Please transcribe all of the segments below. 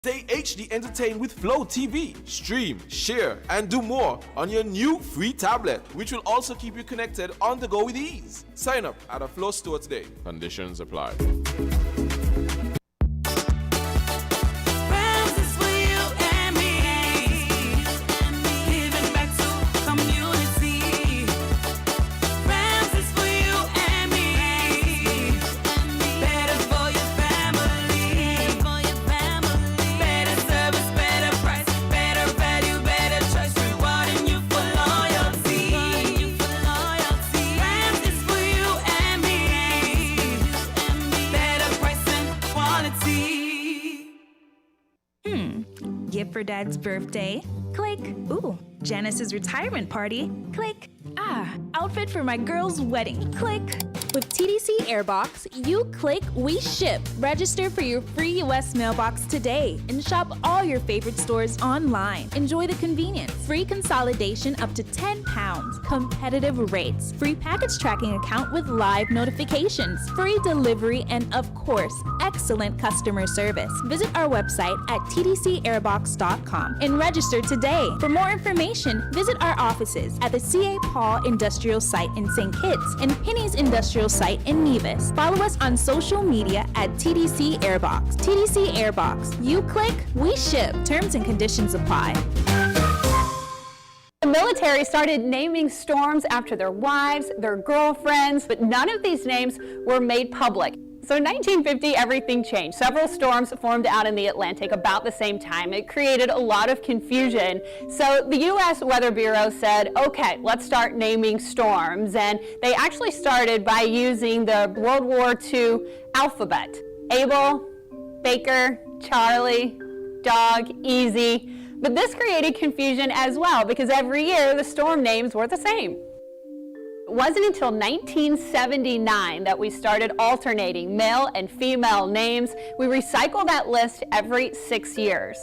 Stay HD entertained with Flow TV. Stream, share, and do more on your new free tablet, which will also keep you connected on the go with ease. Sign up at a Flow store today. Conditions apply. Gift for Dad's birthday? Click. Ooh, Janice's retirement party? Click. Outfit for my girl's wedding? Click. With TDC Airbox, you click, we ship. Register for your free U.S. mailbox today and shop all your favorite stores online. Enjoy the convenience, free consolidation up to 10 pounds, competitive rates, free package tracking account with live notifications, free delivery, and of course, excellent customer service. Visit our website at tdcairbox.com and register today. For more information, visit our offices at the C.A. Paul Industrial Site in St. Kitts and Penny's Industrial Site in Nevis. Follow us on social media at TDC Airbox. TDC Airbox. You click, we ship. Terms and conditions apply. The military started naming storms after their wives, their girlfriends, but none of these names were made public. So in 1950, everything changed. Several storms formed out in the Atlantic about the same time. It created a lot of confusion. So the U.S. Weather Bureau said, okay, let's start naming storms. And they actually started by using the World War II alphabet. Abel, Baker, Charlie, Dog, Easy. But this created confusion as well because every year the storm names were the same. It wasn't until 1979 that we started alternating male and female names. We recycle that list every 6 years.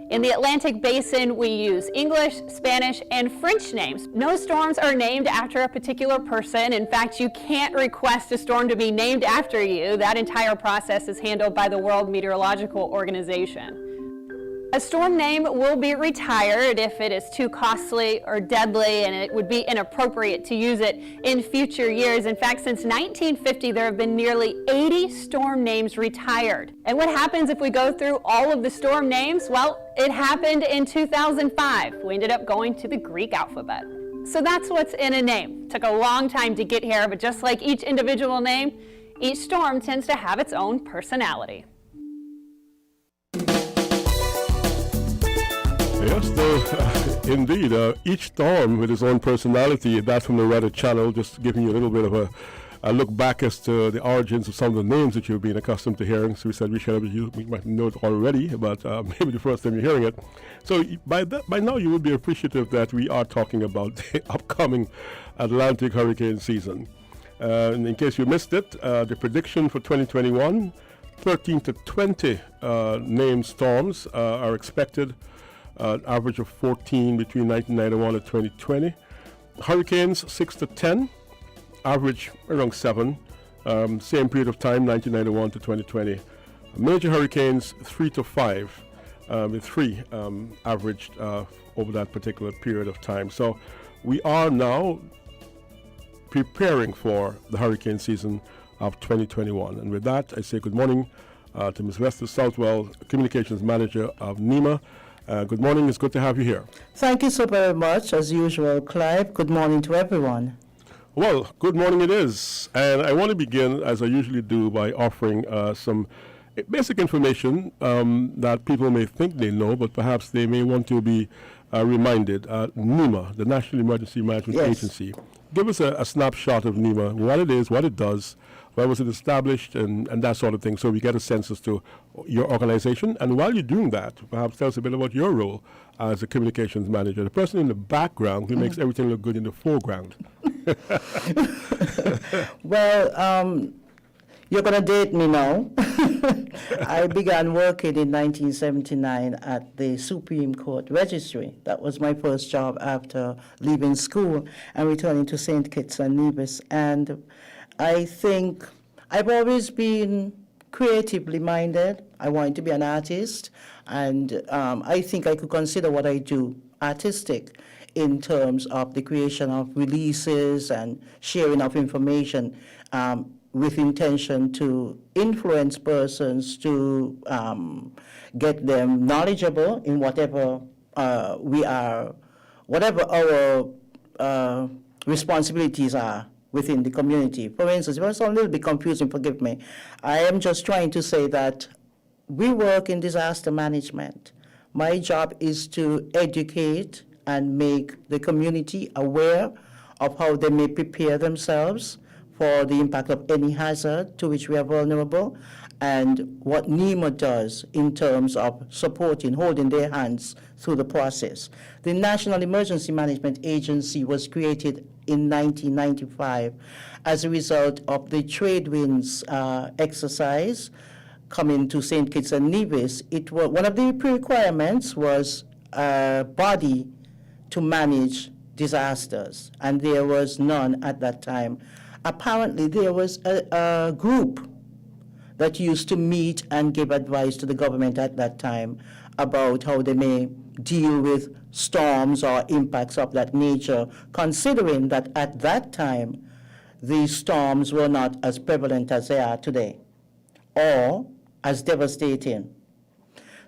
In the Atlantic Basin, we use English, Spanish, and French names. No storms are named after a particular person. In fact, you can't request a storm to be named after you. That entire process is handled by the World Meteorological Organization. A storm name will be retired if it is too costly or deadly, and it would be inappropriate to use it in future years. In fact, since 1950, there have been nearly 80 storm names retired. And what happens if we go through all of the storm names? Well, it happened in 2005. We ended up going to the Greek alphabet. So that's what's in a name. It took a long time to get here, but just like each individual name, each storm tends to have its own personality. Yes, though, indeed. Each storm with its own personality. That's from the Reddit channel, just giving you a little bit of a look back as to the origins of some of the names that you've been accustomed to hearing. So we said we might know it already, but maybe the first time you're hearing it. So by now you would be appreciative that we are talking about the upcoming Atlantic hurricane season. And in case you missed it, the prediction for 2021, 13 to 20 named storms are expected. Average of 14 between 1991 and 2020. Hurricanes 6 to 10, average around 7. Same period of time, 1991 to 2020. Major hurricanes 3 to 5, with 3 averaged over that particular period of time. So we are now preparing for the hurricane season of 2021. And with that, I say good morning to Ms. Lester Southwell, Communications Manager of Nema. Good morning. It's good to have you here. Thank you so very much. As usual, Clive, good morning to everyone. Well, good morning it is. And I want to begin, as I usually do, by offering some basic information that people may think they know, but perhaps they may want to be reminded. NEMA, the National Emergency Management Agency. Give us a snapshot of NEMA, what it is, what it does, where was it established, and that sort of thing, so we get a sense as to your organization. And while you're doing that, perhaps tell us a bit about your role as a communications manager, the person in the background who makes everything look good in the foreground. Well, you're going to date me now. I began working in 1979 at the Supreme Court Registry. That was my first job after leaving school and returning to St. Kitts and Nevis. And I think I've always been creatively minded. I wanted to be an artist. And I think I could consider what I do artistic in terms of the creation of releases and sharing of information with intention to influence persons to get them knowledgeable in whatever whatever our responsibilities are within the community. For instance, if it's a little bit confusing, forgive me. I am just trying to say that we work in disaster management. My job is to educate and make the community aware of how they may prepare themselves for the impact of any hazard to which we are vulnerable, and what Nema does in terms of supporting, holding their hands through the process. The National Emergency Management Agency was created in 1995 as a result of the trade winds exercise coming to St. Kitts and Nevis. One of the requirements was a body to manage disasters, and there was none at that time. Apparently, there was a group that used to meet and give advice to the government at that time about how they may deal with storms or impacts of that nature, considering that at that time, these storms were not as prevalent as they are today, or as devastating.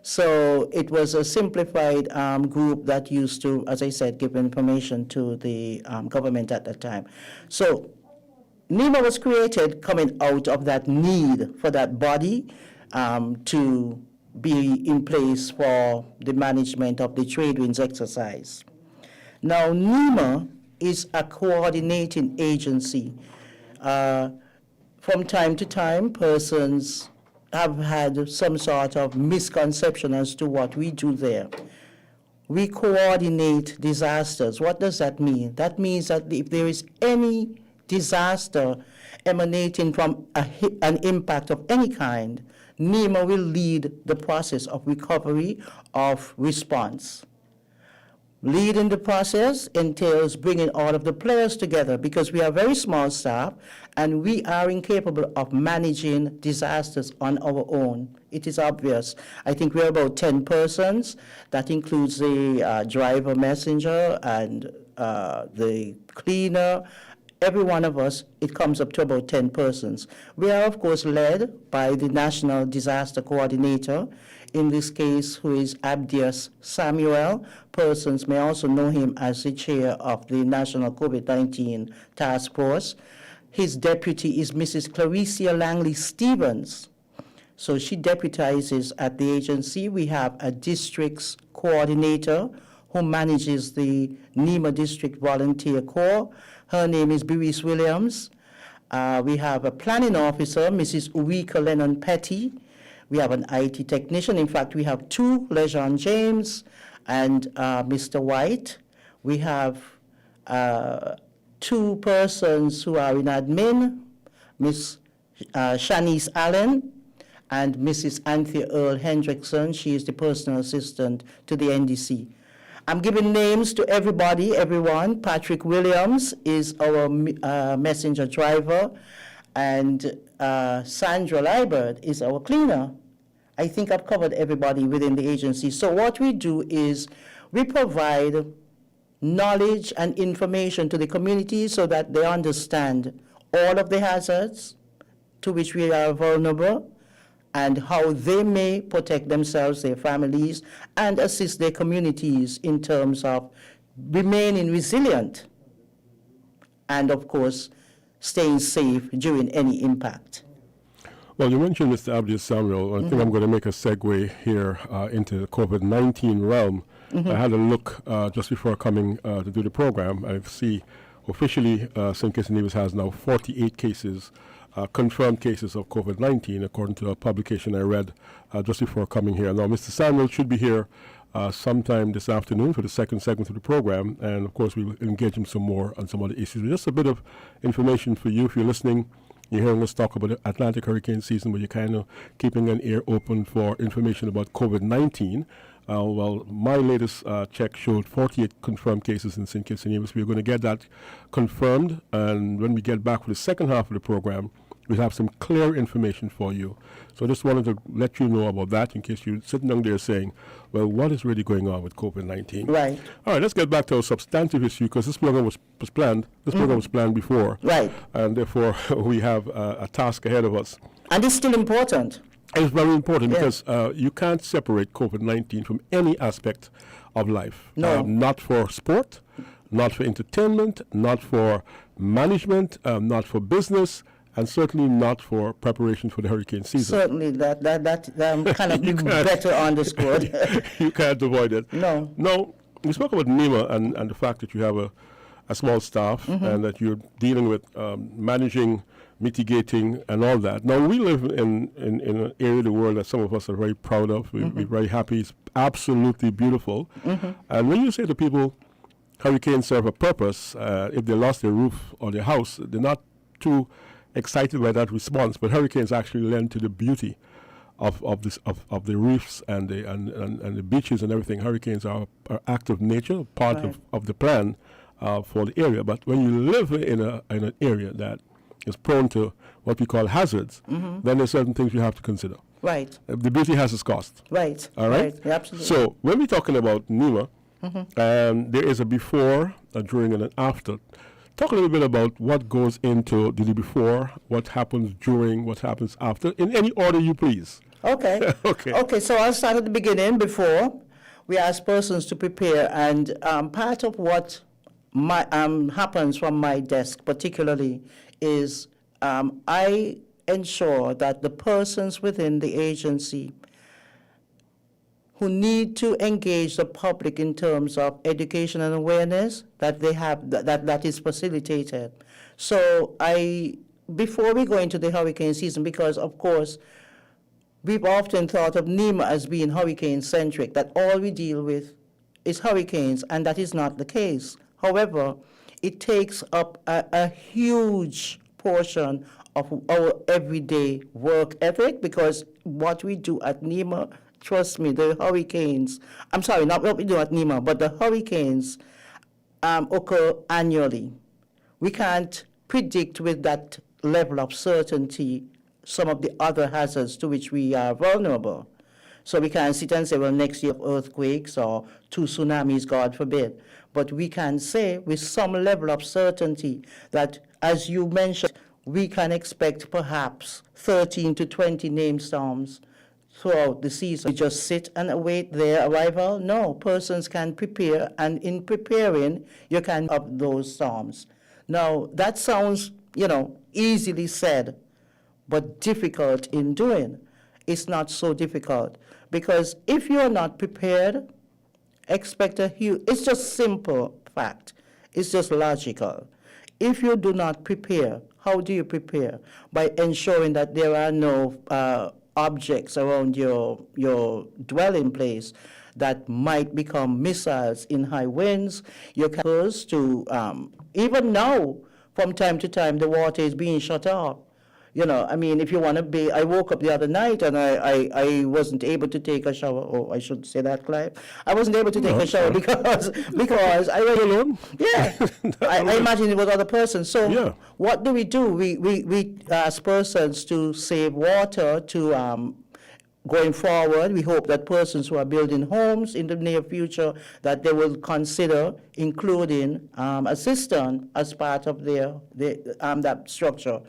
So it was a simplified group that used to, as I said, give information to the government at that time. So Nema was created coming out of that need for that body to be in place for the management of the trade winds exercise. Now, Nema is a coordinating agency. From time to time, persons have had some sort of misconception as to what we do there. We coordinate disasters. What does that mean? That means that if there is any disaster emanating from an impact of any kind, Nema will lead the process of recovery, of response. Leading the process entails bringing all of the players together, because we are very small staff and we are incapable of managing disasters on our own. It is obvious. I think we're about 10 persons. That includes the driver messenger and the cleaner. Every one of us, it comes up to about 10 persons. We are, of course, led by the National Disaster Coordinator, in this case, who is Abdias Samuel. Persons may also know him as the chair of the National COVID-19 Task Force. His deputy is Mrs. Claricia Langley Stevens. So she deputizes at the agency. We have a district's coordinator who manages the Nema District Volunteer Corps. Her name is Bereese Williams. We have a planning officer, Mrs. Uwika Lennon-Petty. We have an IT technician. In fact, we have two, Lejean James and Mr. White. We have two persons who are in admin, Miss Shanice Allen and Mrs. Anthea Earl Hendrickson. She is the personal assistant to the NDC. I'm giving names to everybody, everyone. Patrick Williams is our messenger driver, and Sandra Liebert is our cleaner. I think I've covered everybody within the agency. So what we do is we provide knowledge and information to the community so that they understand all of the hazards to which we are vulnerable, and how they may protect themselves, their families, and assist their communities in terms of remaining resilient and, of course, staying safe during any impact. Well, you mentioned Mr. Abdias Samuel. I think I'm going to make a segue here into the COVID-19 realm. I had a look just before coming to do the program. I see officially St. Kitts and Nevis has now 48 cases, confirmed cases of COVID-19, according to a publication I read just before coming here. Now, Mr. Samuel should be here sometime this afternoon for the second segment of the program, and of course we will engage him some more on some other issues. Just a bit of information for you if you're listening. You're hearing us talk about the Atlantic hurricane season, but you're kind of keeping an ear open for information about COVID-19. Well, my latest check showed 48 confirmed cases in St. Kitts and Nevis. We're going to get that confirmed, and when we get back for the second half of the program, we'll have some clear information for you. So I just wanted to let you know about that in case you're sitting down there saying, well, what is really going on with COVID-19? Right. All right, let's get back to our substantive issue because this program was planned. This program was planned before. Right. And therefore, we have a task ahead of us. And it's still important. It's very important Yeah. because you can't separate COVID-19 from any aspect of life. No. Not for sport, not for entertainment, not for management, not for business, and certainly not for preparation for the hurricane season. Certainly, that kind of be better underscored. You can't avoid it. No. No, we spoke about Nema and the fact that you have a small staff and that you're dealing with managing, mitigating, and all that. Now, we live in an area of the world that some of us are very proud of. We're very happy. It's absolutely beautiful. And when you say to people, hurricanes serve a purpose, if they lost their roof or their house, they're not too excited by that response, but hurricanes actually lend to the beauty of the reefs and the beaches and everything. Hurricanes are act of nature, part Right. of the plan for the area. But when you live in an area that is prone to what we call hazards, then there's certain things you have to consider. Right. The beauty has its cost. Right. All right? Yeah, absolutely. So when we're talking about Nema, there is a before, a during, and an after. Talk a little bit about what goes into the before, what happens during, what happens after, in any order you please. Okay. Okay. Okay, so I'll start at the beginning. Before, we ask persons to prepare, and part of what happens from my desk particularly is I ensure that the persons within the agency who need to engage the public in terms of education and awareness, that they have that is facilitated. So before we go into the hurricane season, because of course we've often thought of Nema as being hurricane-centric, that all we deal with is hurricanes, and that is not the case. However, it takes up a huge portion of our everyday work ethic, because what we do at Nema, trust me, the hurricanes, I'm sorry, not what we do at Nema, but the hurricanes occur annually. We can't predict with that level of certainty some of the other hazards to which we are vulnerable. So we can't sit and say, well, next year earthquakes or 2 tsunamis, God forbid. But we can say with some level of certainty that, as you mentioned, we can expect perhaps 13 to 20 named storms throughout the season. We just sit and await their arrival? No, persons can prepare, and in preparing, you can up those storms. Now, that sounds, easily said, but difficult in doing. It's not so difficult, because if you're not prepared, expect it's just simple fact. It's just logical. If you do not prepare, how do you prepare? By ensuring that there are no objects around your dwelling place that might become missiles in high winds. You can even now, from time to time, the water is being shut off. If you want to be, I woke up the other night and I wasn't able to take a shower. Oh, I should say that, Clive. I wasn't able to take a shower because I was alone. Yeah, I imagine it was other person. So yeah. What do? We ask persons to save water to. Going forward, we hope that persons who are building homes in the near future, that they will consider including a cistern as part of that structure.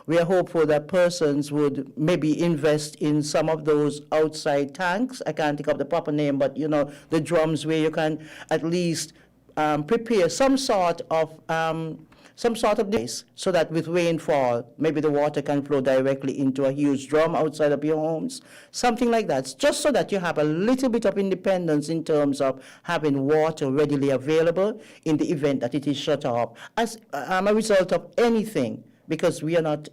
We are hopeful that persons would maybe invest in some of those outside tanks. I can't think of the proper name, but the drums where you can at least prepare some sort of base, so that with rainfall, maybe the water can flow directly into a huge drum outside of your homes, something like that, just so that you have a little bit of independence in terms of having water readily available in the event that it is shut off as a result of anything, because we are not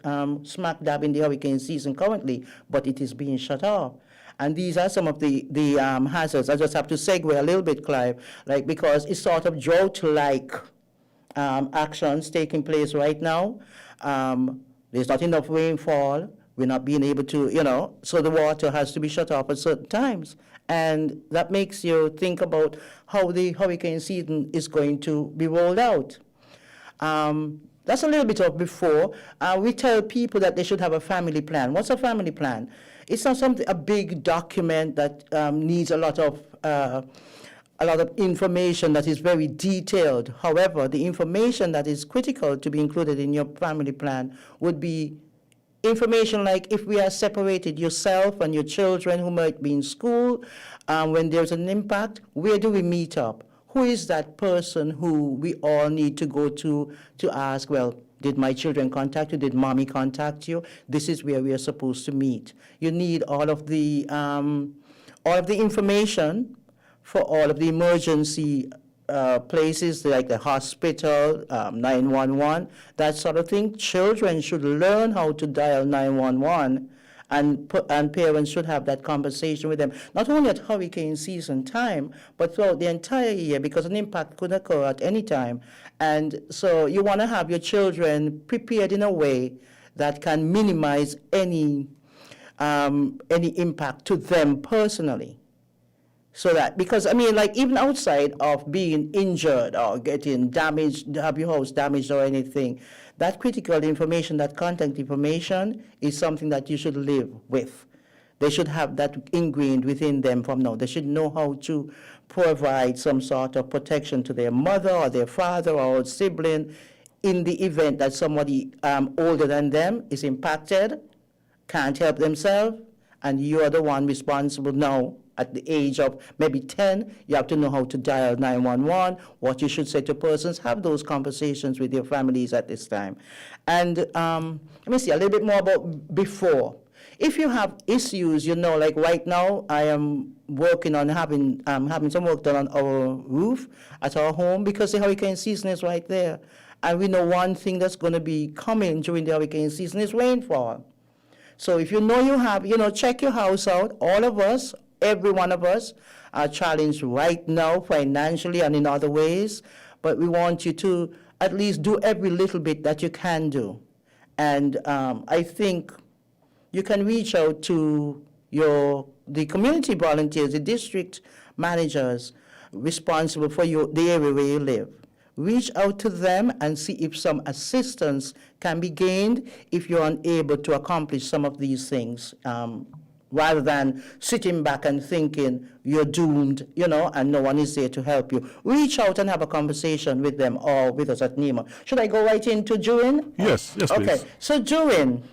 smack dab in the hurricane season currently, but it is being shut off. And these are some of the hazards. I just have to segue a little bit, Clive, because it's sort of drought-like actions taking place right now. There's not enough rainfall. We're not being able to, so the water has to be shut off at certain times. And that makes you think about how the hurricane season is going to be rolled out. That's a little bit of before. We tell people that they should have a family plan. What's a family plan? It's not a big document that needs a lot of information that is very detailed. However, the information that is critical to be included in your family plan would be information like if we are separated, yourself and your children who might be in school, when there's an impact, where do we meet up? Who is that person who we all need to go to ask, well, did my children contact you? Did mommy contact you? This is where we are supposed to meet. You need all of the information for all of the emergency places like the hospital, 911, that sort of thing. Children should learn how to dial 911, and parents should have that conversation with them, not only at hurricane season time, but throughout the entire year, because an impact could occur at any time. And so you want to have your children prepared in a way that can minimize any impact to them personally. So that, because like even outside of being injured or getting damaged, have your house damaged or anything, that critical information, that contact information is something that you should live with. They should have that ingrained within them from now. They should know how to provide some sort of protection to their mother or their father or sibling in the event that somebody older than them is impacted, can't help themselves, and you're the one responsible now. At the age of maybe 10, you have to know how to dial 911, what you should say to persons. Have those conversations with your families at this time. And let me see a little bit more about before. If you have issues, like right now, I am working on having some work done on our roof at our home because the hurricane season is right there. And we know one thing that's going to be coming during the hurricane season is rainfall. So if you have, check your house out. All of us, every one of us are challenged right now financially and in other ways, but we want you to at least do every little bit that you can do. And I think you can reach out to the community volunteers, the district managers responsible for the area where you live. Reach out to them and see if some assistance can be gained if you're unable to accomplish some of these things. Rather than sitting back and thinking you're doomed, and no one is there to help you. Reach out and have a conversation with them or with us at Nema. Should I go right into Durin? Yes, okay. Please. So Durin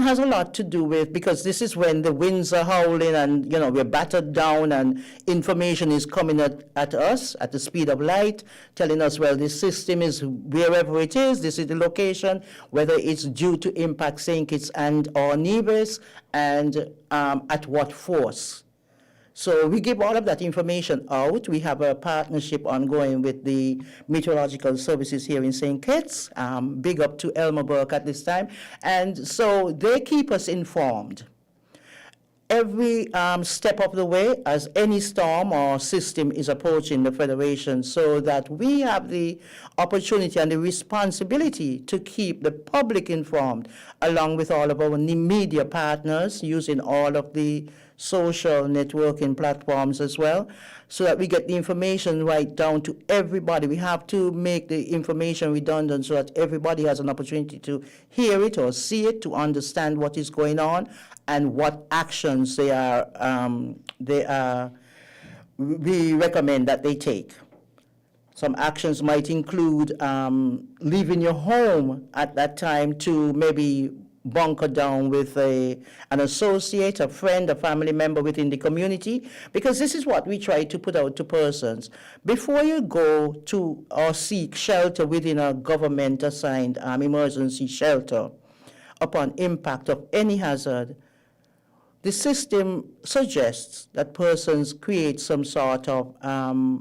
has a lot to do with, because this is when the winds are howling and, we're battered down and information is coming at us at the speed of light, telling us, well, this system is wherever it is, this is the location, whether it's due to impact St. Kitts and or Nevis, and at what force. So we give all of that information out. We have a partnership ongoing with the meteorological services here in St. Kitts. Big up to Elmer Burke at this time. And so they keep us informed every step of the way as any storm or system is approaching the Federation, so that we have the opportunity and the responsibility to keep the public informed, along with all of our media partners, using all of the social networking platforms as well, so that we get the information right down to everybody. We have to make the information redundant so that everybody has an opportunity to hear it or see it, to understand what is going on and what actions we recommend that they take. Some actions might include leaving your home at that time to maybe bunker down with an associate, a friend, a family member within the community, because this is what we try to put out to persons. Before you go to or seek shelter within a government-assigned emergency shelter upon impact of any hazard, the system suggests that persons create some sort of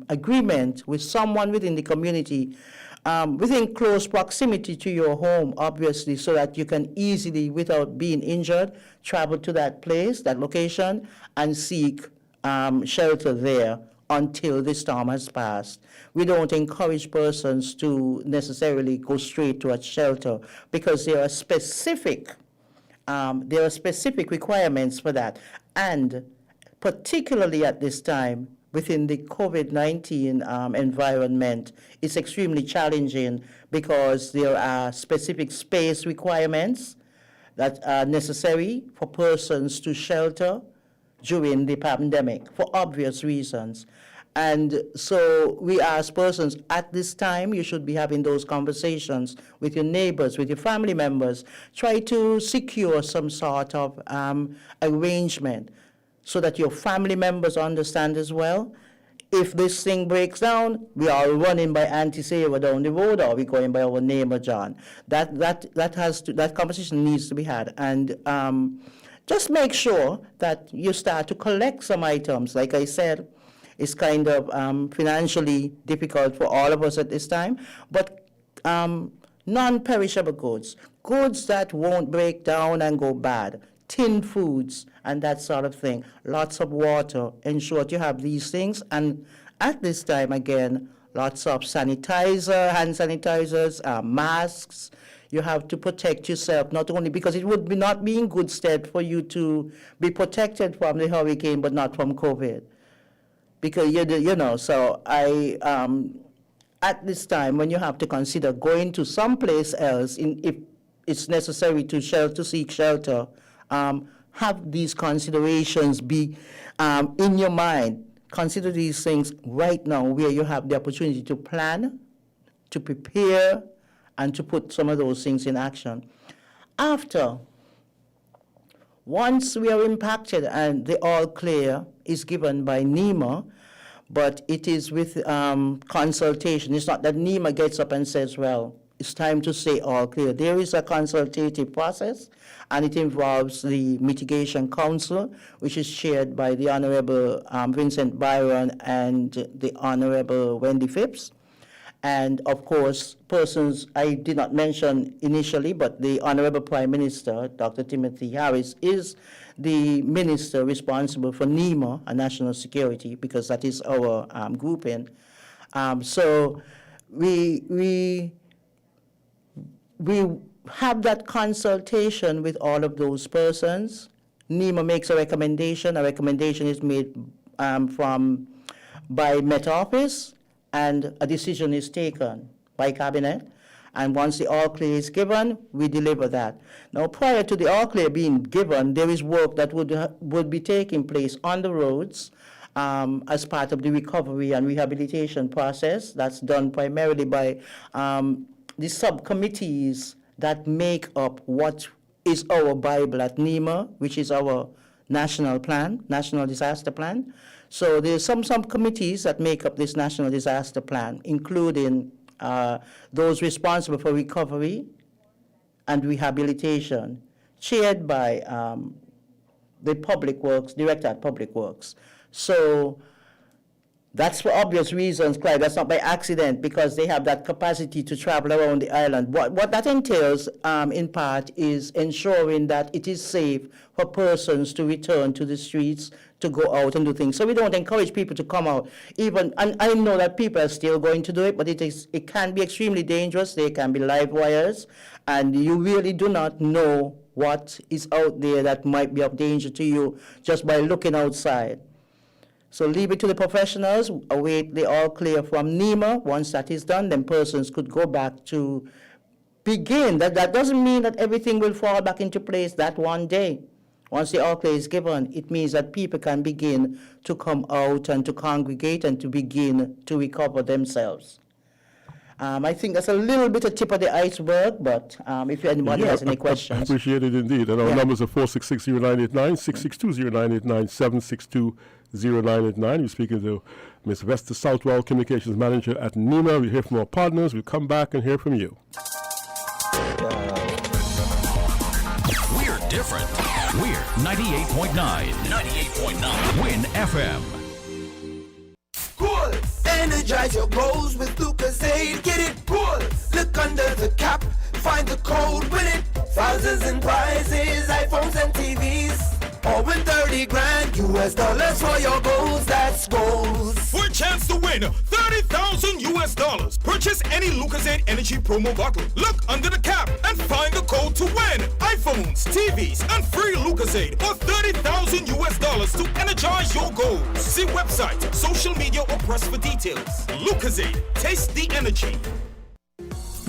agreement with someone within the community within close proximity to your home, obviously, so that you can easily, without being injured, travel to that place, that location, and seek shelter there until the storm has passed. We don't encourage persons to necessarily go straight to a shelter because there are specific requirements for that. And particularly at this time, within the COVID-19 environment is extremely challenging because there are specific space requirements that are necessary for persons to shelter during the pandemic for obvious reasons. And so we ask persons at this time, you should be having those conversations with your neighbors, with your family members. Try to secure some sort of arrangement so that your family members understand as well. If this thing breaks down, we are running by Auntie Sarah down the road, or we going by our neighbor John. That conversation needs to be had, and just make sure that you start to collect some items. Like I said, it's kind of financially difficult for all of us at this time, but non-perishable goods, goods that won't break down and go bad, tinned foods, and that sort of thing. Lots of water. Ensure that you have these things. And at this time, again, lots of sanitizer, hand sanitizers, masks. You have to protect yourself, not only because it would not be in good stead for you to be protected from the hurricane, but not from COVID. Because, so at this time, when you have to consider going to someplace else, if it's necessary to seek shelter, have these considerations be in your mind. Consider these things right now where you have the opportunity to plan, to prepare, and to put some of those things in action. Once we are impacted and the all clear is given by Nema, but it is with consultation. It's not that Nema gets up and says, well, it's time to say all clear. There is a consultative process, and it involves the Mitigation Council, which is chaired by the Honorable Vincent Byron and the Honorable Wendy Phipps. And of course, persons I did not mention initially, but the Honorable Prime Minister, Dr. Timothy Harris, is the minister responsible for Nema and national security, because that is our grouping. So we have that consultation with all of those persons. Nema makes a recommendation. A recommendation is made by Met Office, and a decision is taken by Cabinet. And once the all clear is given, we deliver that. Now, prior to the all clear being given, there is work that would be taking place on the roads as part of the recovery and rehabilitation process. That's done primarily by the subcommittees that make up what is our Bible at Nema, which is our national plan, national disaster plan. So there's some committees that make up this national disaster plan, including those responsible for recovery and rehabilitation, chaired by the Public Works, Director at Public Works. So that's for obvious reasons, Clyde. That's not by accident, because they have that capacity to travel around the island. What that entails, in part, is ensuring that it is safe for persons to return to the streets, to go out and do things. So we don't encourage people to come out. And I know that people are still going to do it, but it can be extremely dangerous. There can be live wires, and you really do not know what is out there that might be of danger to you just by looking outside. So leave it to the professionals, await the all clear from Nema. Once that is done, then persons could go back to begin. That doesn't mean that everything will fall back into place that one day. Once the all clear is given, it means that people can begin to come out and to congregate and to begin to recover themselves. I think that's a little bit of tip of the iceberg, but if anybody has any questions. I appreciate it indeed. And our numbers are 466-0989, 662-0989, 762-0989. We're speaking to Ms. Vesta Southwell, Communications Manager at Nema. We hear from our partners. We'll come back and hear from you. We're different. We're 98.9. 98.9. Win FM. Cool. Energize your goals with Lucasade. Get it cool. Look under the cap. Find the code. Win it. Thousands in prizes. iPhones and TVs. Or win 30 grand US dollars for your goals. That's goals. For a chance to win 30,000 US US dollars. Purchase any Lucozade Energy promo bottle. Look under the cap and find the code to win. iPhones, TVs, and free Lucozade for 30,000 US dollars to energize your goals. See website, social media, or press for details. Lucozade, taste the energy.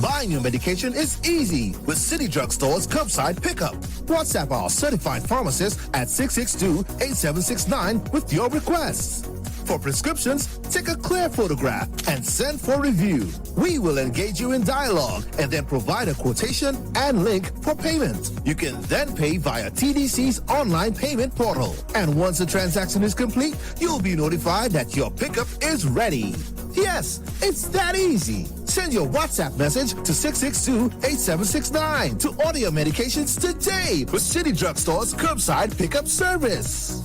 Buying your medication is easy with City Drugstore's curbside pickup. WhatsApp our certified pharmacist at 662-8769 with your requests. For prescriptions, take a clear photograph and send for review. We will engage you in dialogue and then provide a quotation and link for payment. You can then pay via TDC's online payment portal. And once the transaction is complete, you'll be notified that your pickup is ready. Yes, it's that easy. Send your WhatsApp message to 662-8769 to order your medications today with City Drugstore's curbside pickup service.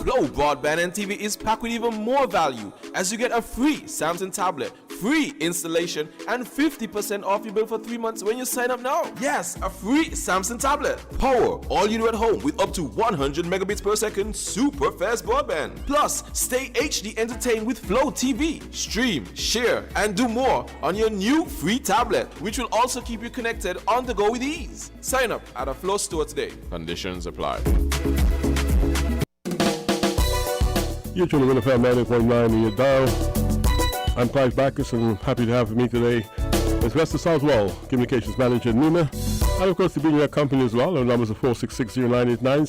Flow Broadband and TV is packed with even more value as you get a free Samsung tablet, free installation, and 50% off your bill for 3 months when you sign up now. Yes, a free Samsung tablet. Power all you do at home with up to 100 megabits per second super fast broadband. Plus, stay HD entertained with Flow TV. Stream, share, and do more on your new free tablet, which will also keep you connected on the go with ease. Sign up at a Flow store today. Conditions apply. You're tuning in to FM 90.9 in your dial. I'm Clive Backus, and happy to have with me today is Lester Southwell, Communications Manager at Nema. And of course, to be in your company as well. Our numbers are 466-0989,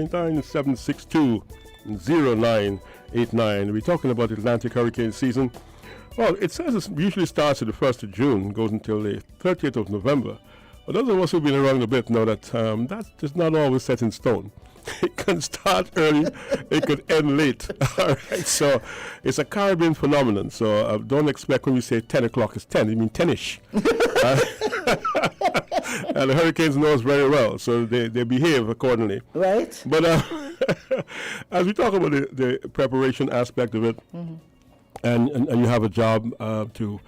662-0989, 762-0989. We're talking about the Atlantic hurricane season. Well, it says it usually starts at the 1st of June, goes until the 30th of November. But those of us who've been around a bit know that that's just not always set in stone. It can start early, it could end late. All right, so it's a Caribbean phenomenon. So don't expect when we say 10 o'clock is 10, I mean 10-ish. And the hurricanes know us very well, so they behave accordingly. Right. But as we talk about the preparation aspect of it, and you have a job to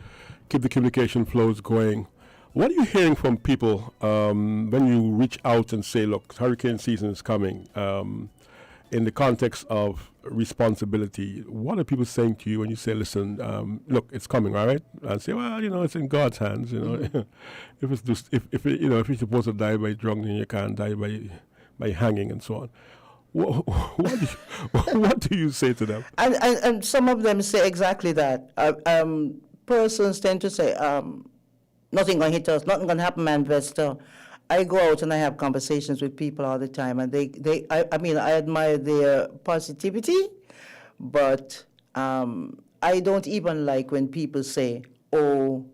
keep the communication flows going, what are you hearing from people when you reach out and say, look, hurricane season is coming, in the context of responsibility? What are people saying to you when you say, listen, look, it's coming, all right? And say, well, it's in God's hands, if it's just, if you're supposed to die by drowning, you can't die by hanging and so on. What do you say to them? And some of them say exactly that. Persons tend to say, nothing going to hit us, nothing going to happen, man, investor. I go out and I have conversations with people all the time, and I admire their positivity, but I don't even like when people say, oh,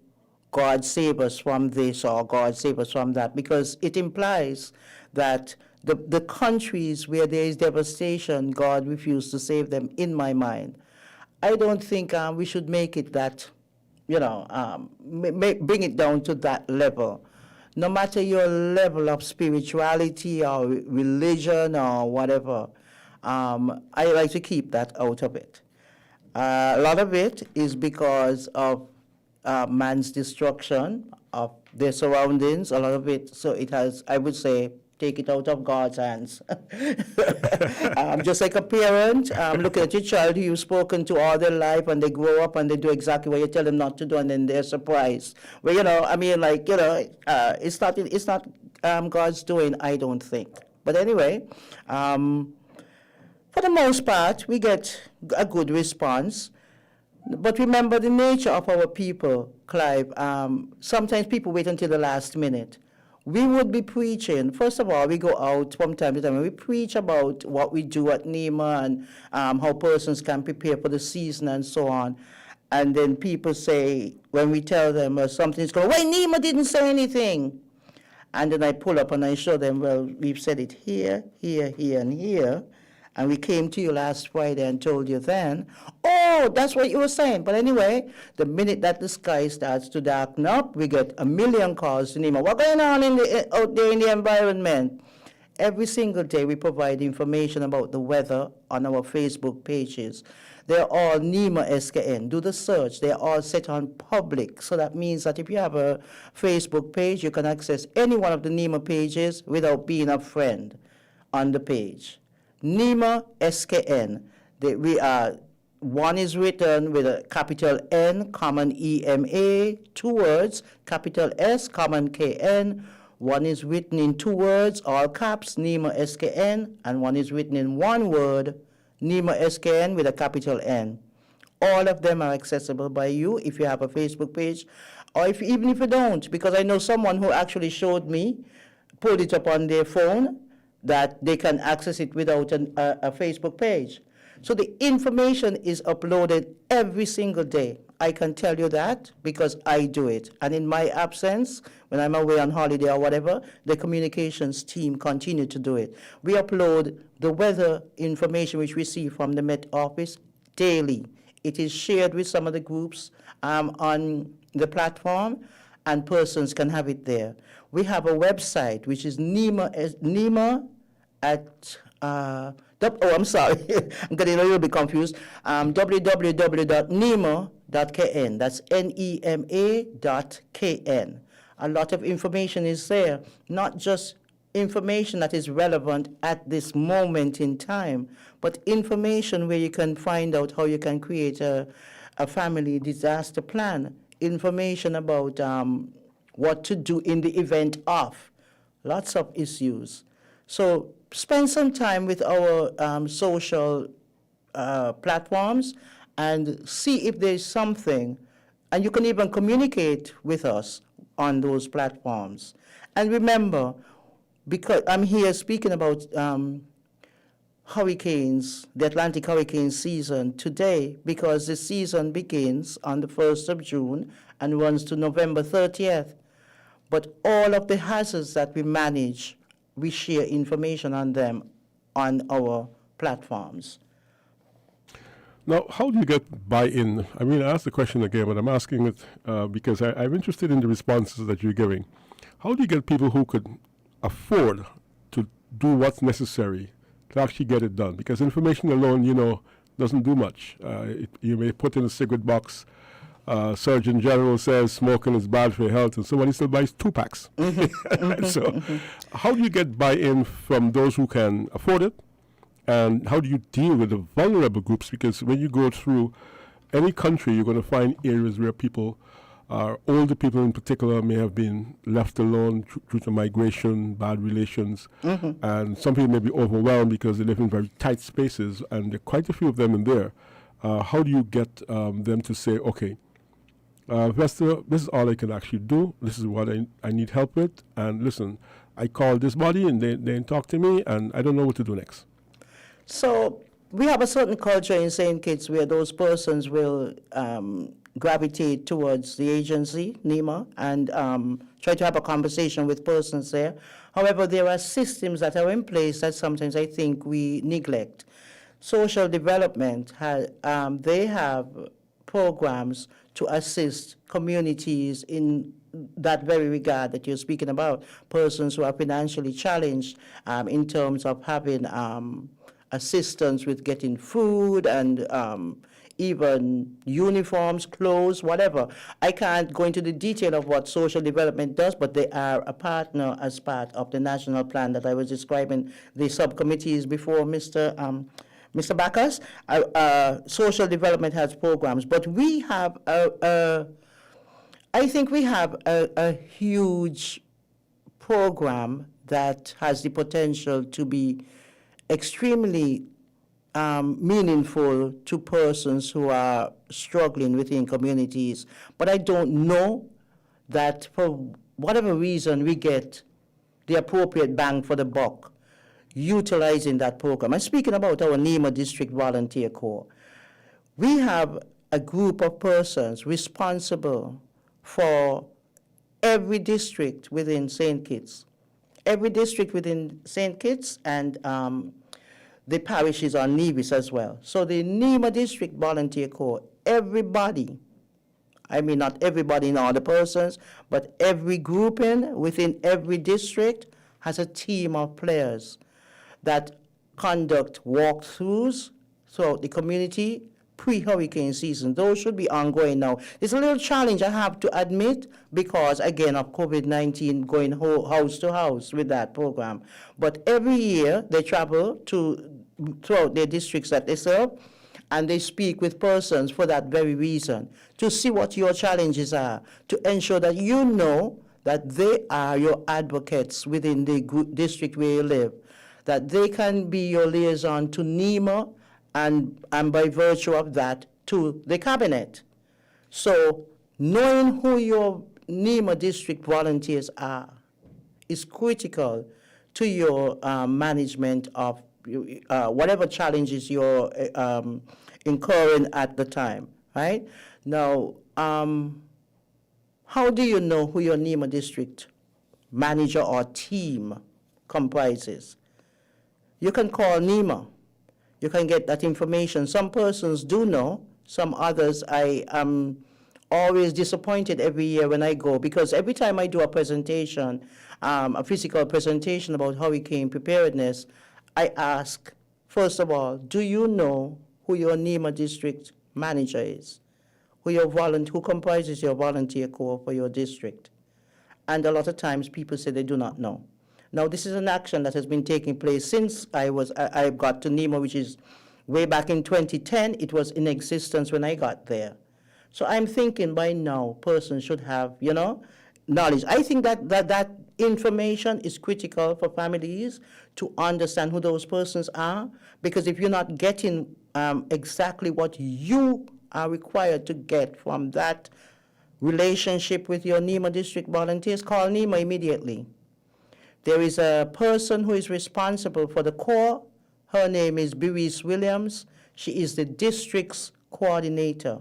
God save us from this or God save us from that, because it implies that the countries where there is devastation, God refused to save them, in my mind. I don't think we should make it that, bring it down to that level. No matter your level of spirituality or religion or whatever, I like to keep that out of it. A lot of it is because of man's destruction of their surroundings. A lot of it, so it has, I would say, take it out of God's hands. Just like a parent, looking at your child who you've spoken to all their life, and they grow up and they do exactly what you tell them not to do, and then they're surprised. Well, it's not God's doing, I don't think. But anyway, for the most part, we get a good response. But remember the nature of our people, Clive. Sometimes people wait until the last minute. We would be preaching. First of all, we go out from time to time and we preach about what we do at Nema and how persons can prepare for the season and so on. And then people say, when we tell them something's going, why Nema didn't say anything? And then I pull up and I show them, well, we've said it here, here, here, and here. And we came to you last Friday and told you then, oh, that's what you were saying. But anyway, the minute that the sky starts to darken up, we get a million calls to Nema. What's going on out there in the environment? Every single day we provide information about the weather on our Facebook pages. They're all Nema SKN. Do the search. They're all set on public. So that means that if you have a Facebook page, you can access any one of the Nema pages without being a friend on the page. Nema SKN. One is written with a capital N, common EMA, 2 words, capital S, common KN. One is written in 2 words, all caps, Nema SKN, and one is written in 1 word, Nema SKN with a capital N. All of them are accessible by you if you have a Facebook page, or even if you don't, because I know someone who actually showed me, pulled it up on their phone, that they can access it without a Facebook page. So the information is uploaded every single day. I can tell you that because I do it. And in my absence, when I'm away on holiday or whatever, the communications team continue to do it. We upload the weather information which we see from the Met Office daily. It is shared with some of the groups on the platform, and persons can have it there. We have a website which is Nema at... I'm sorry, I'm getting a little bit confused. www.nema.kn. That's NEMA.KN. A lot of information is there, not just information that is relevant at this moment in time, but information where you can find out how you can create a family disaster plan, information about what to do in the event of, lots of issues. So spend some time with our social platforms and see if there's something, and you can even communicate with us on those platforms. And remember, because I'm here speaking about hurricanes, the Atlantic hurricane season today, because the season begins on the 1st of June and runs to November 30th. But all of the hazards that we manage, we share information on them on our platforms. Now, how do you get buy-in? I mean, I asked the question again, but I'm asking it because I'm interested in the responses that you're giving. How do you get people who could afford to do what's necessary to actually get it done? Because information alone, doesn't do much. You may put in a cigarette box, Surgeon General says smoking is bad for your health, and somebody still buys 2 packs. So how do you get buy-in from those who can afford it? And how do you deal with the vulnerable groups? Because when you go through any country, you're going to find areas where people, older people in particular, may have been left alone due to migration, bad relations. And some people may be overwhelmed because they live in very tight spaces, and there are quite a few of them in there. How do you get them to say, okay, Vesta, this is all I can actually do. This is what I need help with. And listen, I called this body and they didn't talk to me, and I don't know what to do next. So we have a certain culture in St. Kitts where those persons will gravitate towards the agency, Nema, and try to have a conversation with persons there. However, there are systems that are in place that sometimes I think we neglect. Social development, they have programs to assist communities in that very regard that you're speaking about, persons who are financially challenged in terms of having assistance with getting food and even uniforms, clothes, whatever. I can't go into the detail of what social development does, but they are a partner as part of the national plan that I was describing the subcommittees before, Mr. Backus. Social development has programs, but we have I think we have a huge program that has the potential to be extremely meaningful to persons who are struggling within communities. But I don't know that for whatever reason we get the appropriate bang for the buck utilizing that program. I'm speaking about our Nema District Volunteer Corps. We have a group of persons responsible for every district within St. Kitts. Every district within St. Kitts and the parishes on Nevis as well. So the Nema District Volunteer Corps, everybody, I mean not everybody in all the persons, but every grouping within every district has a team of players that conduct walkthroughs throughout the community, pre-hurricane season. Those should be ongoing now. It's a little challenge, I have to admit, because, again, of COVID-19 going house to house with that program. But every year they travel throughout their districts that they serve, and they speak with persons for that very reason, to see what your challenges are, to ensure that you know that they are your advocates within the district where you live, that they can be your liaison to Nema, and by virtue of that, to the cabinet. So knowing who your Nema district volunteers are is critical to your management of whatever challenges you're incurring at the time, right? Now, how do you know who your Nema district manager or team comprises? You can call Nema. You can get that information. Some persons do know, some others I am always disappointed every year when I go, because every time I do a presentation, a physical presentation about hurricane preparedness, I ask, first of all, do you know who your Nema district manager is? Who comprises your volunteer corps for your district? And a lot of times people say they do not know. Now, this is an action that has been taking place since I got to Nema, which is way back in 2010. It was in existence when I got there. So I'm thinking by now, persons should have, knowledge. I think that information is critical for families to understand who those persons are, because if you're not getting exactly what you are required to get from that relationship with your Nema district volunteers, call Nema immediately. There is a person who is responsible for the Corps. Her name is Bereese Williams. She is the district's coordinator.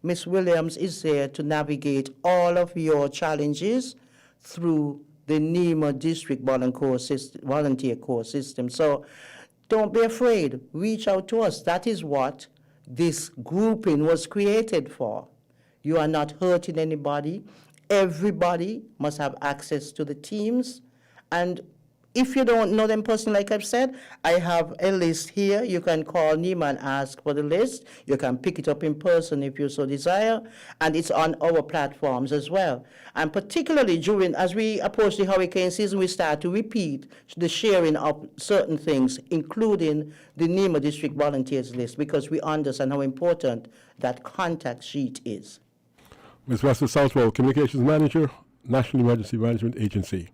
Ms. Williams is there to navigate all of your challenges through the Nema district volunteer corps system. So don't be afraid. Reach out to us. That is what this grouping was created for. You are not hurting anybody. Everybody must have access to the teams. And if you don't know them personally, like I've said, I have a list here. You can call Nema and ask for the list. You can pick it up in person if you so desire. And it's on our platforms as well. And particularly as we approach the hurricane season, we start to repeat the sharing of certain things, including the Nema District Volunteers list, because we understand how important that contact sheet is. Ms. Russell Southwell, Communications Manager, National Emergency Management Agency.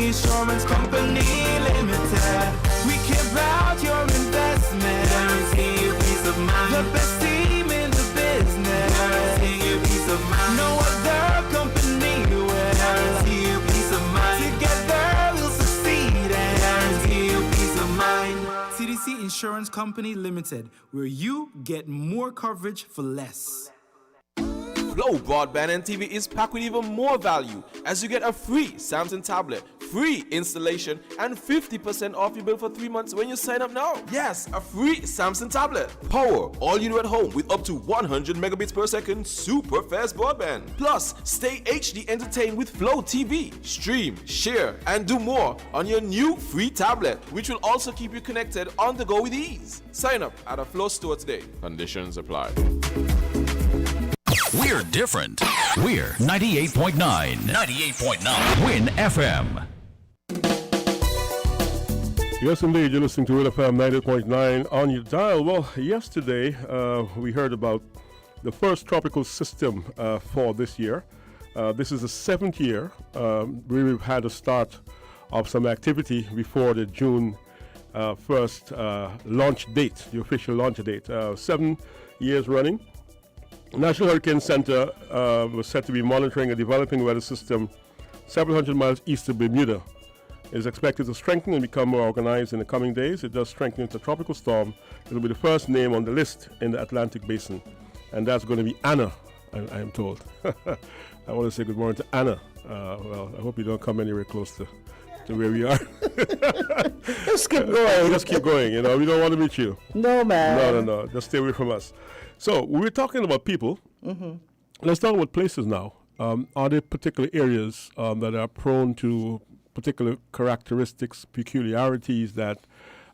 Insurance Company Limited. We care about your investment. Guarantee you peace of mind. The best team in the business. Guarantee you peace of mind. No other company will guarantee you peace of mind. Together we'll succeed and guarantee you peace of mind. TDC Insurance Company Limited, where you get more coverage for less. Flow Broadband and TV is packed with even more value, as you get a free Samsung tablet, free installation, and 50% off your bill for 3 months when you sign up now. Yes, a free Samsung tablet. Power all you do at home with up to 100 megabits per second super fast broadband. Plus, stay HD entertained with Flow TV. Stream, share, and do more on your new free tablet, which will also keep you connected on the go with ease. Sign up at a Flow store today. Conditions apply. We're different. We're 98.9. 98.9. Win FM. Yes, indeed. You're listening to Win FM 98.9 on your dial. Well, yesterday we heard about the first tropical system for this year. This is the 7th year. We've had a start of some activity before the June first launch date, the official launch date. 7 years running. National Hurricane Center was said to be monitoring a developing weather system several hundred miles east of Bermuda. It is expected to strengthen and become more organized in the coming days. It does strengthen into a tropical storm. It will be the first name on the list in the Atlantic Basin, and that's going to be Anna, I am told. I want to say good morning to Anna. Well, I hope you don't come anywhere close to where we are. Just keep going. Just keep going, we don't want to meet you. No, man. No. Just stay away from us. So, we're talking about people. Mm-hmm. Let's talk about places now. Are there particular areas that are prone to particular characteristics, peculiarities that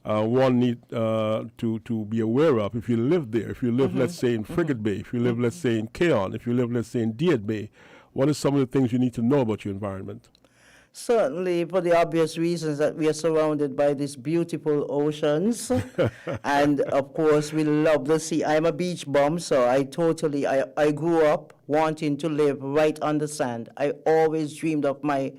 one need to be aware of if you live there? If you live, let's say, in Frigate Bay, if you live, let's say, in Keon, if you live, let's say, in Diet Bay, what are some of the things you need to know about your environment? Certainly, for the obvious reasons that we are surrounded by these beautiful oceans. And, of course, we love the sea. I'm a beach bum, so I grew up wanting to live right on the sand. I always dreamed of my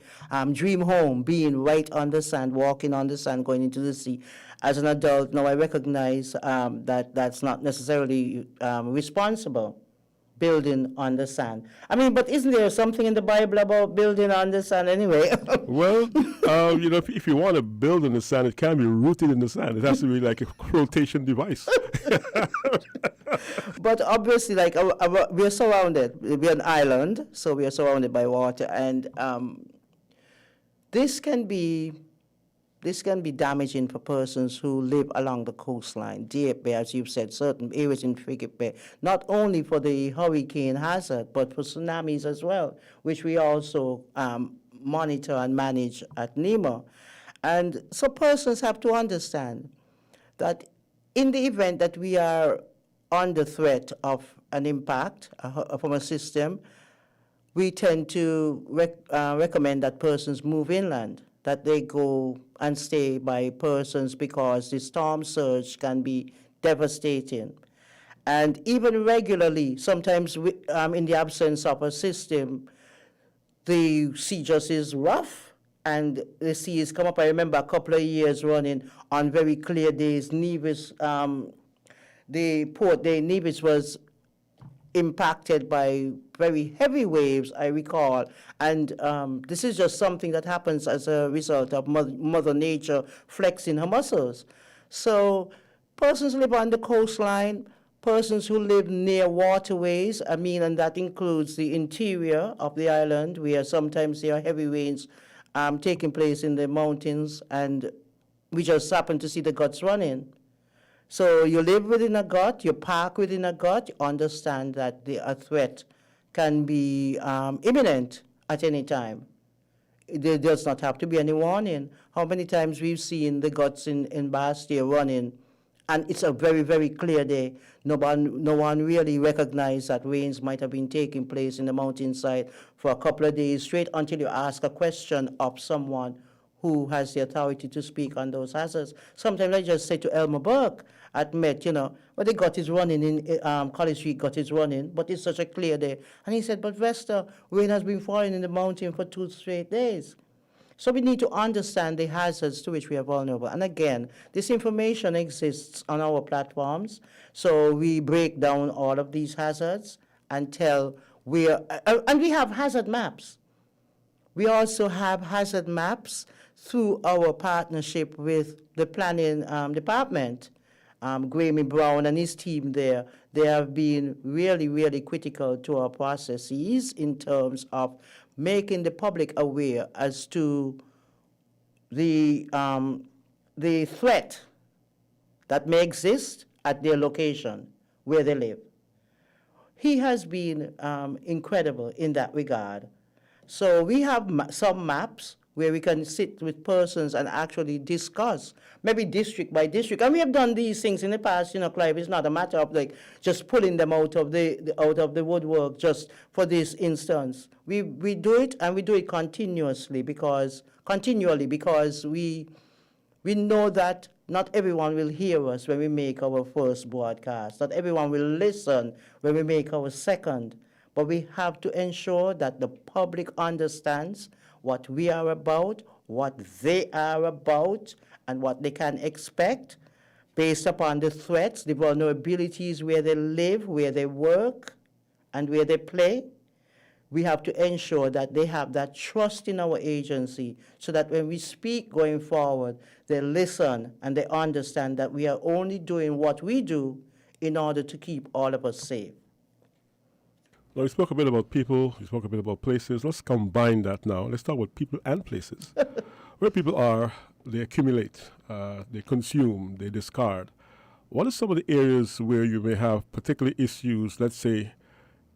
dream home being right on the sand, walking on the sand, going into the sea. As an adult, now I recognize that that's not necessarily responsible. Building on the sand. I mean, but isn't there something in the Bible about building on the sand anyway? Well, if you want to build in the sand, it can be rooted in the sand. It has to be like a flotation device. But obviously, we're surrounded. We're an island, so we are surrounded by water, and this can be damaging for persons who live along the coastline. Deep Bay, as you've said, certain areas in Frigate Bay, not only for the hurricane hazard, but for tsunamis as well, which we also monitor and manage at Nema. And so persons have to understand that in the event that we are under threat of an impact from a system, we tend to recommend that persons move inland, that they go and stay by persons, because the storm surge can be devastating. And even regularly, sometimes in the absence of a system, the sea just is rough and the seas come up. I remember a couple of years running on very clear days, Nevis, the port day, Nevis was impacted by very heavy waves, I recall. And this is just something that happens as a result of Mother Nature flexing her muscles. So persons live on the coastline, persons who live near waterways, and that includes the interior of the island, where sometimes there are heavy rains taking place in the mountains, and we just happen to see the guts running. So you live within a gut, you park within a gut, you understand that a threat can be imminent at any time. There does not have to be any warning. How many times we've seen the guts in Bastia running, and it's a very, very clear day. No one really recognized that rains might have been taking place in the mountainside for a couple of days straight until you ask a question of someone who has the authority to speak on those hazards. Sometimes I just say to Elmer Burke at Met, the gut is running in College Street, gut is running, but it's such a clear day. And he said, but Vesta, rain has been falling in the mountain for 2 straight days. So we need to understand the hazards to which we are vulnerable. And again, this information exists on our platforms, so we break down all of these hazards and tell and we have hazard maps. We also have hazard maps through our partnership with the planning department. Grammy Brown and his team there, they have been really, really critical to our processes in terms of making the public aware as to the threat that may exist at their location where they live. He has been incredible in that regard. So we have some maps where we can sit with persons and actually discuss, maybe district by district. And we have done these things in the past, Clive. It's not a matter of just pulling them out of the woodwork just for this instance. We do it, and we do it continually because we know that not everyone will hear us when we make our first broadcast. Not everyone will listen when we make our second. But we have to ensure that the public understands what we are about, what they are about, and what they can expect based upon the threats, the vulnerabilities where they live, where they work, and where they play. We have to ensure that they have that trust in our agency so that when we speak going forward, they listen and they understand that we are only doing what we do in order to keep all of us safe. Now, we spoke a bit about people, we spoke a bit about places. Let's combine that now. Let's talk about people and places. Where people are, they accumulate, they consume, they discard. What are some of the areas where you may have particular issues, let's say,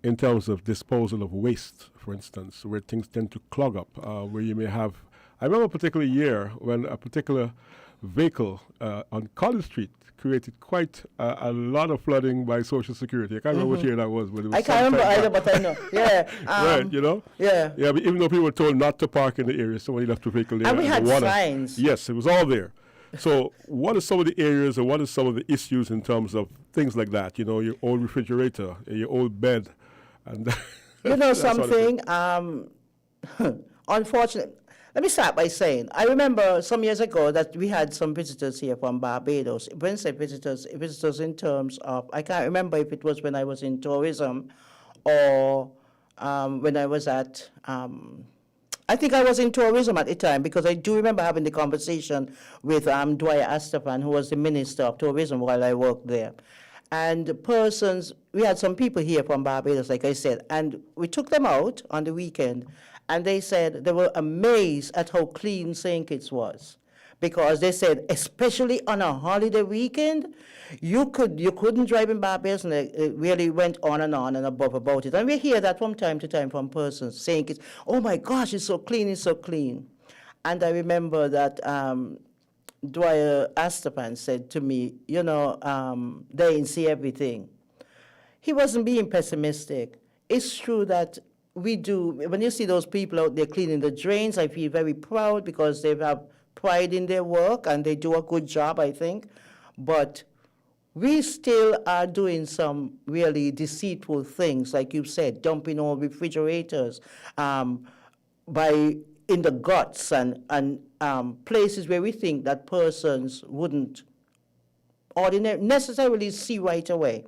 in terms of disposal of waste, for instance, where things tend to clog up, where you may have... I remember a particular year when a particular vehicle on College Street created quite a lot of flooding by Social Security. I can't remember which year that was. But it was I can't remember either, but I know. Yeah. Right, you know? Yeah. Yeah, but even though people were told not to park in the area, somebody left the vehicle there. And we had the water, signs. Yes, it was all there. So what are some of the areas or what are some of the issues in terms of things like that? You know, your old refrigerator, your old bed. And you know something? Unfortunately, let me start by saying, I remember some years ago that we had some visitors here from Barbados. When I say visitors in terms of, I can't remember if it was when I was in tourism or when I was at, I think I was in tourism at the time because I do remember having the conversation with Dwyer Astafan, who was the Minister of Tourism while I worked there. And persons, we had some people here from Barbados, like I said, and we took them out on the weekend, and they said they were amazed at how clean St. Kitts was. Because they said, especially on a holiday weekend, you couldn't drive in Barbados, and it really went on and above about it. And we hear that from time to time from persons saying, oh my gosh, it's so clean, it's so clean. And I remember that Dwyer Astafan said to me, you know, they didn't see everything. He wasn't being pessimistic. It's true that we do, when you see those people out there cleaning the drains, I feel very proud because they have pride in their work and they do a good job, I think. But we still are doing some really deceitful things, like you said, dumping old refrigerators in the guts and places where we think that persons wouldn't necessarily see right away.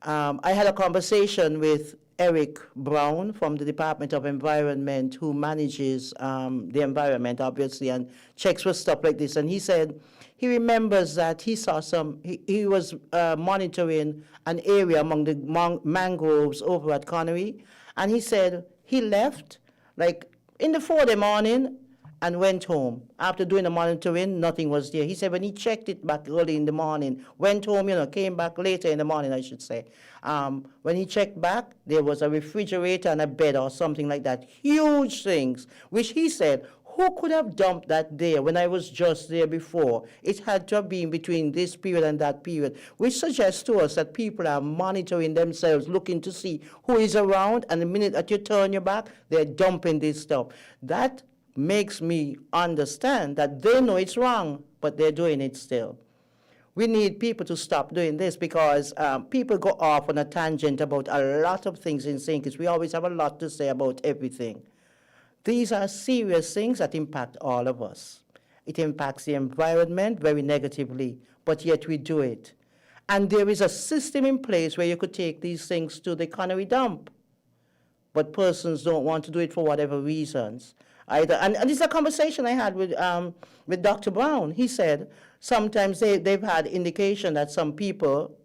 I had a conversation with Eric Brown from the Department of Environment, who manages the environment, obviously, and checks for stuff like this. And he said he remembers that he saw he was monitoring an area among the mangroves over at Connery, and he said he left, like, in the 4 morning and went home. After doing the monitoring, nothing was there. He said when he checked it back early in the morning, went home, came back later in the morning, I should say. When he checked back, there was a refrigerator and a bed or something like that. Huge things, which he said, who could have dumped that there when I was just there before? It had to have been between this period and that period, which suggests to us that people are monitoring themselves, looking to see who is around, and the minute that you turn your back, they're dumping this stuff. That makes me understand that they know it's wrong, but they're doing it still. We need people to stop doing this because people go off on a tangent about a lot of things in St. Kitts. We always have a lot to say about everything. These are serious things that impact all of us. It impacts the environment very negatively, but yet we do it. And there is a system in place where you could take these things to the Connery dump, but persons don't want to do it for whatever reasons. Either. And this is a conversation I had with Dr. Brown. He said sometimes they've had indication that some people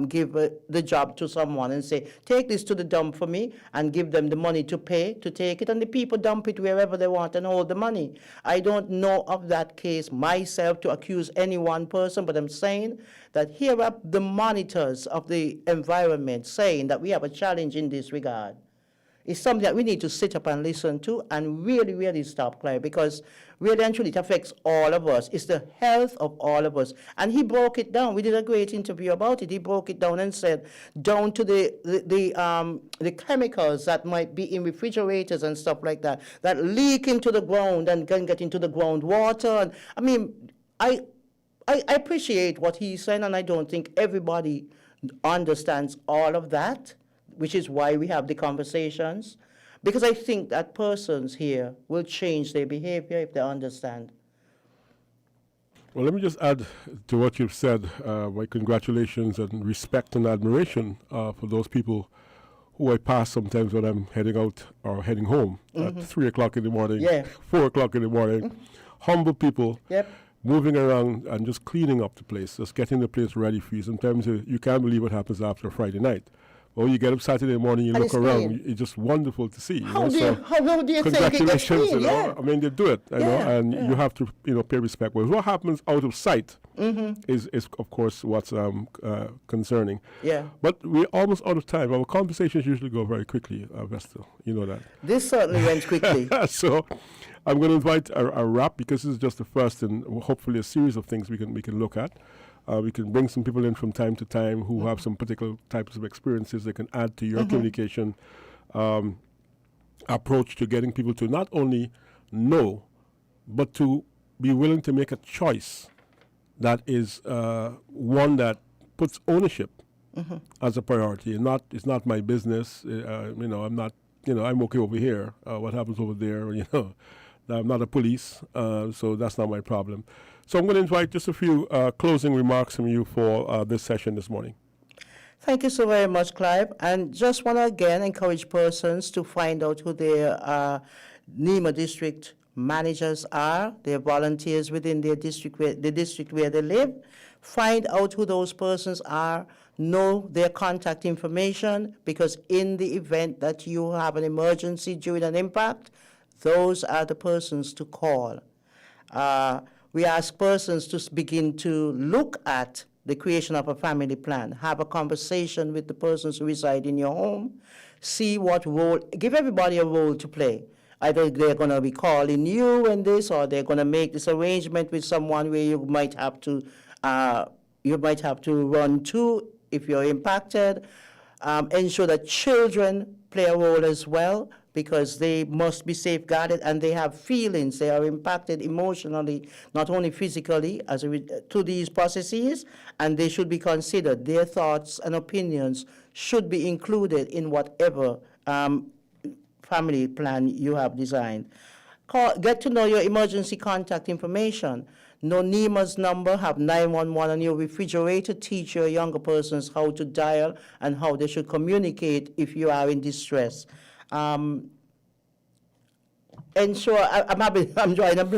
give the job to someone and say, take this to the dump for me, and give them the money to pay to take it, and the people dump it wherever they want and hold the money. I don't know of that case myself to accuse any one person, but I'm saying that here are the monitors of the environment saying that we have a challenge in this regard. It's something that we need to sit up and listen to and really, really stop crying, because really and truly it affects all of us. It's the health of all of us. And he broke it down. We did a great interview about it. He broke it down and said, down to the chemicals that might be in refrigerators and stuff like that, that leak into the ground and can get into the groundwater. And I mean, I appreciate what he's saying, and I don't think everybody understands all of that, which is why we have the conversations, because I think that persons here will change their behavior if they understand. Well, let me just add to what you've said. My congratulations and respect and admiration for those people who I pass sometimes when I'm heading out or heading home at 3 o'clock in the morning, 4 o'clock in the morning. Humble people. Yep. Moving around and just cleaning up the place, just getting the place ready for you. Sometimes you can't believe what happens after a Friday night. Well, you get up Saturday morning, you And look it's around, clean. it's just wonderful to see. How do you think it gets congratulations, clean? you know. I mean, they do it, you know, and you have to, pay respect. But what happens out of sight is of course, what's concerning. Yeah. But we're almost out of time. Our conversations usually go very quickly, Vesta. You know that. This certainly went quickly. So I'm going to invite a wrap, because this is just the first in hopefully a series of things we can look at. We can bring some people in from time to time who have some particular types of experiences they can add to your communication approach to getting people to not only know, but to be willing to make a choice that is one that puts ownership as a priority. And it's not my business. I'm not. I'm okay over here. What happens over there? I'm not a police, so that's not my problem. So I'm going to invite just a few closing remarks from you for this session this morning. Thank you so very much, Clive. And just want to again encourage persons to find out who their Nema district managers are, their volunteers within their district, the district where they live. Find out who those persons are, know their contact information, because in the event that you have an emergency during an impact, those are the persons to call. We ask persons to begin to look at the creation of a family plan, have a conversation with the persons who reside in your home, see what role, give everybody a role to play. Either they're going to be calling you in this, or they're going to make this arrangement with someone where you might have to run to if you're impacted. Ensure that children play a role as well, because they must be safeguarded and they have feelings. They are impacted emotionally, not only physically, to these processes, and they should be considered. Their thoughts and opinions should be included in whatever family plan you have designed. Get to know your emergency contact information. Know Nema's number, have 911 on your refrigerator. Teach your younger persons how to dial and how they should communicate if you are in distress. Ensure, I'm drawing a blank.